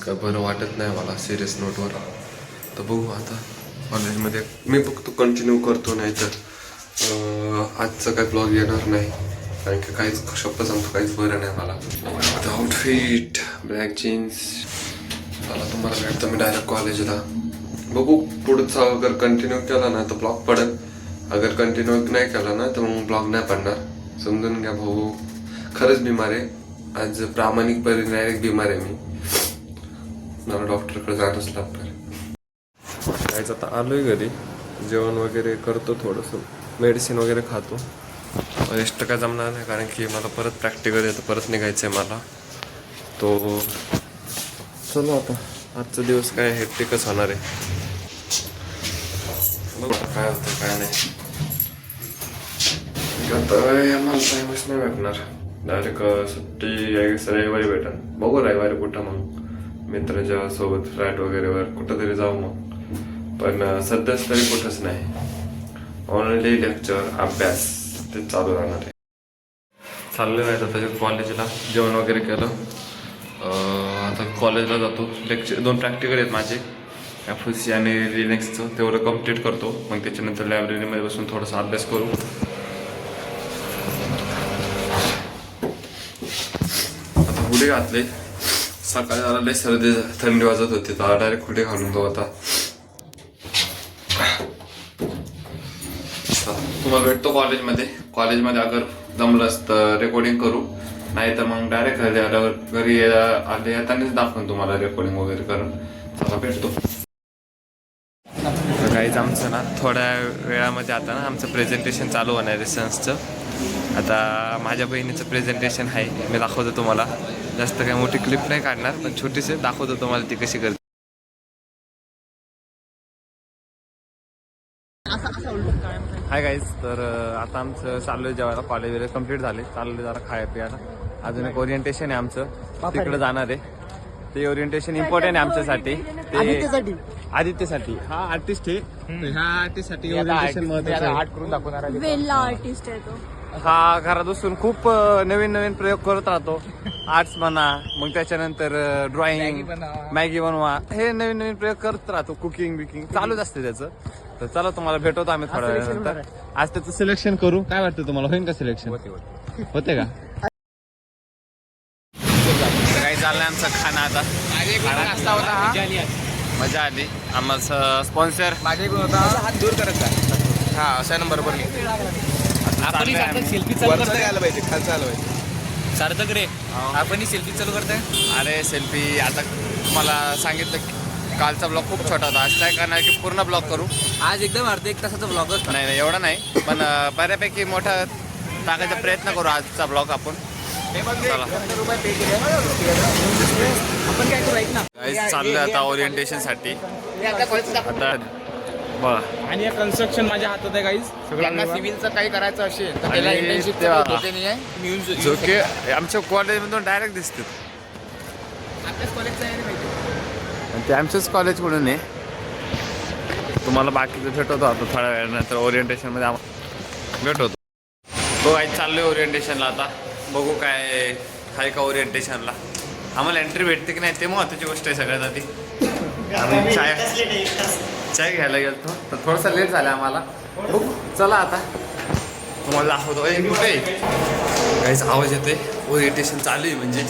काय बरं वाटत नाही मला सिरियस नोटवर. तर बघू आता कॉलेजमध्ये मी फक्त कंटिन्यू करतो, नाही तर आजचं काय ब्लॉग येणार नाही. कारण की काहीच शब्द सांगतो, काहीच बरं नाही मला. Outfit black jeans. मला तुम्हाला भेटतं मी डायरेक्ट कॉलेजला. बघू पुढचा अगर कंटिन्यू केला ना तर ब्लॉग पडेल, अगर कंटिन्यू नाही केला ना तर मग ब्लॉग नाही पडणार. समजून घ्या भाऊ, खरंच बिमार आहे आज, प्रामाणिकपणे डायरेक्ट बिमार आहे मी. मला डॉक्टरकडे जाणंच लागणार. काहीच आता आलोय घरी, जेवण वगैरे करतो, थोडंसं मेडिसिन वगैरे खातो. रेस्ट काय जमणार नाही कारण की मला परत प्रॅक्टिकल येतं, परत निघायचं आहे मला. तो चलो आता आजचा दिवस काय हेक्टिकच होणार आहे. बघू काय होतं काय नाही. आता मला टाइमच नाही भेटणार. डायरेक्ट सुट्टी रविवारी भेटेल. बघू रविवारी कुठं मग मित्राच्या सोबत फ्लॅट वगैरेवर कुठं तरी जाऊ मग. पण सध्याच तरी कुठंच नाही. ऑनलाईन लेक्चर अभ्यास ते चालू राहणार आहे. चाललं आहे आता कॉलेजला, जेवण वगैरे केलं. आता कॉलेजला जातो. लेक्चर 2 प्रॅक्टिकल आहेत माझे, FOC आणि लिनक्सचं. तेवढं कम्प्लीट करतो. मग त्याच्यानंतर लायब्ररीमध्ये बसून थोडासा अभ्यास करू. आता हुडी घातले. सकाळी आला लय सर्दी थंडी वाजत होती, तर डायरेक्ट हुडी घालून तो आता. तुम्हाला भेटतो कॉलेजमध्ये अगर जमलंच तर रेकॉर्डिंग करू, नाही तर मग डायरेक्ट घरी आल्यावर घरी आले येतानाच दाखवून तुम्हाला रेकॉर्डिंग वगैरे करून. चला भेटतो. काहीच आमचं ना थोड्या वेळामध्ये आता ना आमचं प्रेझेंटेशन चालू होणार आहे रिसर्चचं. आता माझ्या बहिणीचं प्रेझेंटेशन आहे, मी दाखवतो तुम्हाला. जास्त काही मोठी क्लिप नाही काढणार, पण छोटीशी दाखवतो तुम्हाला ती कशी करते. हाय गाईज, तर आता आमचं चालू आहे जेवायला. कॉलेज वगैरे कम्प्लीट झाले, चालू जरा खाया पियाला. अजून एक ओरिएंटेशन आहे आमचं, तिकडे जाणार आहे. ते ओरिएंटेशन इम्पॉर्टंट आहे आमच्यासाठी, ते आदित्यसाठी. हा आर्टिस्ट आहे, ह्या आर्टिस्टसाठी ओरिएंटेशन महत्त्वाचं आहे. आर्ट करून दाखवणार आहे. वेल्ला आर्टिस्ट आहे तो. हा घरात बसून खूप नवीन प्रयोग करत राहतो. आर्ट्स म्हणा, मग त्याच्यानंतर ड्रॉइंग, मॅगी बनवा, हे नवीन प्रयोग करत राहतो. कुकिंग बिकिंग चालूच असते त्याचं. तर चला तुम्हाला भेटवतो आम्ही थोड्या वेळानंतर. आज त्याचं सिलेक्शन करू. काय वाटतं तुम्हाला, होईल का सिलेक्शन? होते का? काही चाललंय आमचं खाणं आता. नाश्ता होता हा, मजा आली. आम्हाला स्पॉन्सर माझे गुण होता हात दूर करायचा. हा असा नंबर बरोबर. आपण सेल्फी चालू करता आलं पाहिजे, खालचं आलं पाहिजे. सार्थक रे, आपण सेल्फी चालू करताय. अरे सेल्फी आता तुम्हाला सांगितलं की कालचा ब्लॉग खूप छोटा होता. आज काय करणार की पूर्ण ब्लॉग करू. आज एकदम अर्धा 1 तासाचा ब्लॉगच. नाही एवढा नाही, पण बऱ्यापैकी मोठा टाकायचा प्रयत्न करू आजचा ब्लॉग आपण. चला आपण काय करू ऐक ना, चाललोय आता ओरिएंटेशन साठी. आता बघा, आणि या कन्स्ट्रक्शन माझ्या हातात आहे गाईज. त्यांना सिव्हिलचं काही करायचं असेल तर त्याला आणि इंटर्नशिप त्या- धोके नाही आहे. जो की आमच्या कॉलेजमधून डायरेक्ट दिसते. आपल्याच कॉलेजचं आहे माहिती. ते आमच्याच कॉलेजकडून आहे. तुम्हाला बाकीचं भेटवतो आता थोड्या वेळानंतर ओरिएंटेशनमध्ये भेटवतो. हो आज चाललोय ओरिएंटेशनला आता. बघू काय आहे का ओरिएंटेशनला. आम्हाला एंट्री भेटते की नाही ते महत्त्वाची गोष्ट आहे सगळ्यात आधी. आम्ही चाय घ्यायला गेलो तर थोडासा लेट झाला आम्हाला. बघू चला आता तुम्हाला दाखवतो. कुठे काहीच आवाज येतोय, ओरिएंटेशन चालू आहे म्हणजे.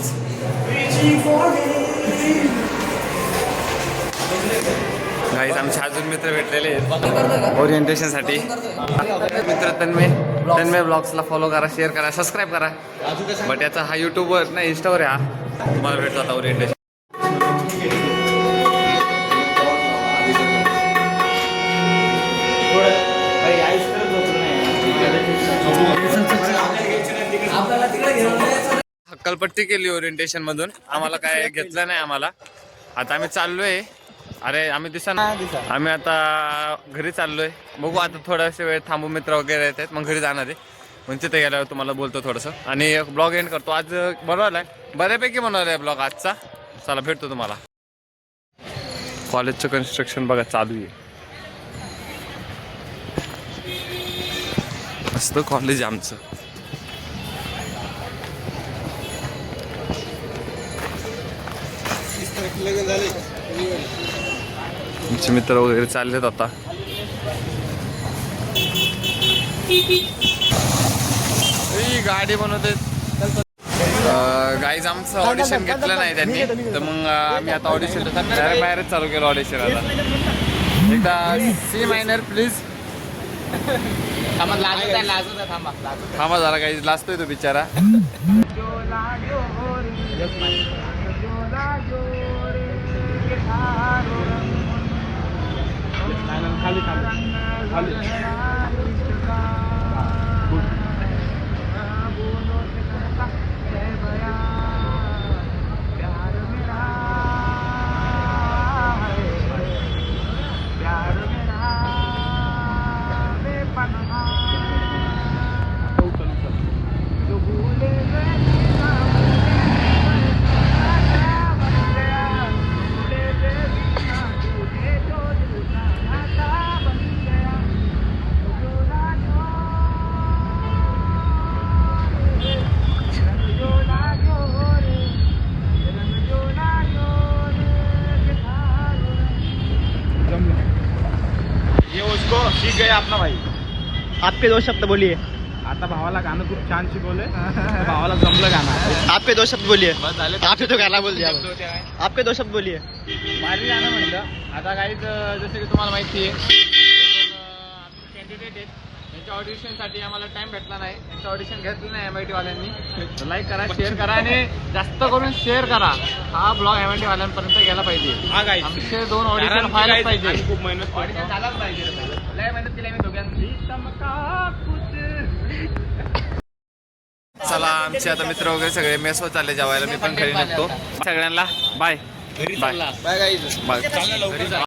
गाईज आमचे अजून मित्र भेटलेले आहेत ओरिएंटेशनसाठी. मित्र तन्मय ब्लॉग्सला फॉलो करा, शेअर करा, सबस्क्राईब करा. बट याचा हा यूट्यूबवर नाही इंस्टावर आहे हा. तुम्हाला भेटतो आता ओरिएंटेशन. हक्कलपट्टी केली ओरिएंटेशन मधून, आम्हाला काय घेतलं नाही आम्हाला. आता आम्ही चाललोय. अरे आम्ही आम्ही आता घरी चाललोय. बघू आता थोडासा वेळ थांबू, मित्र वगैरे येत आहेत मग घरी जाणार आहे. मग तिथे गेल्यावर तुम्हाला बोलतो थोडंसं आणि ब्लॉग एंड करतो. आज बनवलाय बऱ्यापैकी बनवलाय ब्लॉग आजचा. चला भेटतो तुम्हाला. कॉलेजचं कन्स्ट्रक्शन बघा चालू आहे. मस्त कॉलेज आमचं. आमचे मित्र वगैरे चाललेत आता. गाडी बनवते. गाईज आमचं ऑडिशन घेतलं नाही त्यांनी, तर मग आम्ही आता ऑडिशन बाहेरच चालू केलं ऑडिशन. आता एकदा सी मायनर प्लीज. थांबा जरा काही लाजतोय तो बिचारा. खाली ठीक आहे आपला भाई. आपके दो शब्द बोलिए. आता भावाला गाणं खूप छान शिकवलंय. भावाला जमलं गाणं. आपके दो शब्द बोलिए. बस झाले. आपने तो गाना बोल दिया. आपके दो शब्द बोलिए. भारी गाणं म्हणलं. आता काहीच जसं की तुम्हाला माहिती आहे कॅन्डिडेट आहेत, त्यांच्या ऑडिशनसाठी आम्हाला टाइम भेटला नाही. त्यांचं ऑडिशन घेतलं नाही MIT वाल्यांनी. लाईक करा, शेअर करा आणि जास्त करून शेअर करा. हा ब्लॉग MIT वाल्यांपर्यंत गेला पाहिजे. आमचे 2 ऑडिशन व्हायला पाहिजे. खूप मेहनत ऑडिशन झालाच पाहिजे. लय मेहनत केली आम्ही दोघांनी. चला आमचे आता मित्र वगैरे सगळे मेसवर चालले जेवायला. मी पण घरी निघतो. सगळ्यांना bye. Bye. Bye guys. Bye.